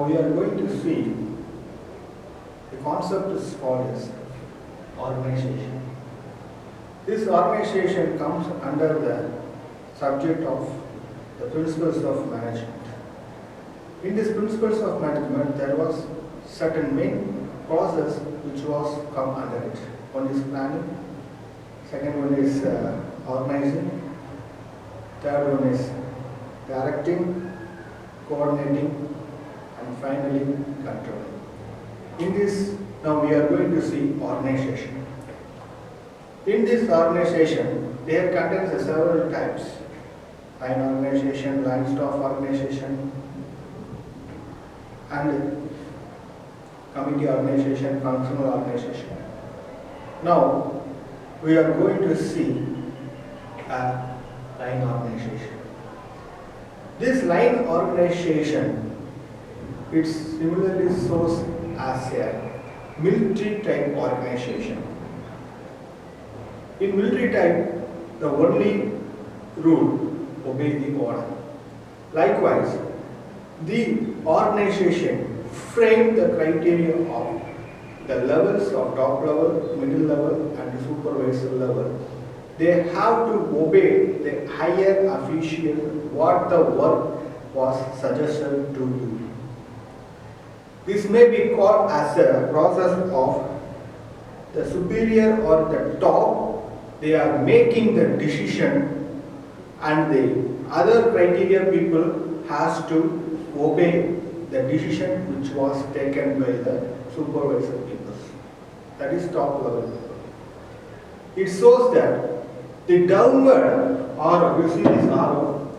Now we are going to see the concept is called as organization. This organization comes under the subject of the principles of management. In these principles of management, there was certain main process which was come under it. One is planning, second one is organizing, third one is directing, coordinating, and finally controlling. In this, now we are going to see organization. In this organization, there contains several types: line organization, line staff organization, and committee organization, functional organization. Now, we are going to see a line organization. This line organization, it's similarly shows as a military type organization. In military type, the only rule, obey the order. Likewise, the organization frame the criteria of the levels of top level, middle level, and the supervisor level. They have to obey the higher official what the work was suggested to do. This may be called as a process of the superior or the top. They are making the decision, and the other criteria people has to obey the decision which was taken by the supervisor people. That is top level. It shows that the downward arrow, you see this arrow,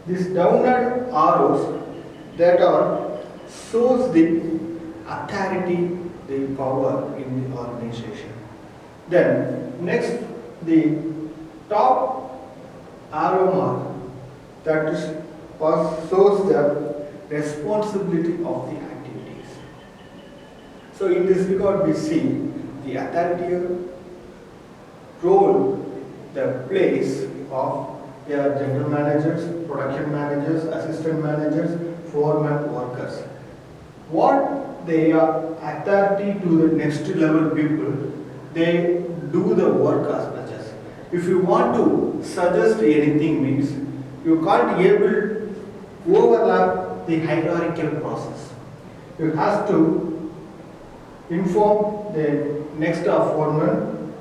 these downward arrows that are shows the authority, the power in the organization. Then next, the top arrow mark, that is shows the responsibility of the activities. So in this regard, we see the authority role, the place of their general managers, production managers, assistant managers, foreman, workers. What they are authority to the next level people, they do the work as much as. If you want to suggest anything, means you can't able to overlap the hierarchical process. You have to inform the next foreman,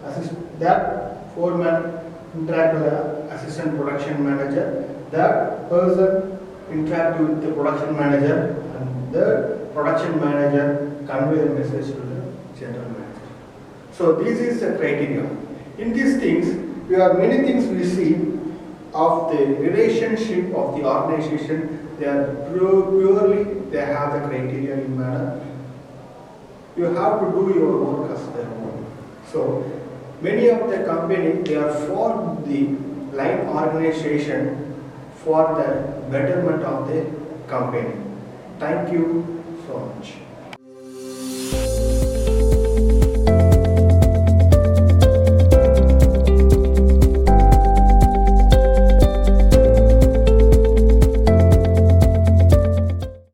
that foreman interact with the assistant production manager, that person interact with the production manager, and the production manager convey the message to the general manager. So this is the criteria. In these things, there are many things we see of the relationship of the organization. They are purely, they have the criteria in manner. You have to do your work as their own. So many of the company, they are formed the line organization for the betterment of the company. Thank you so much.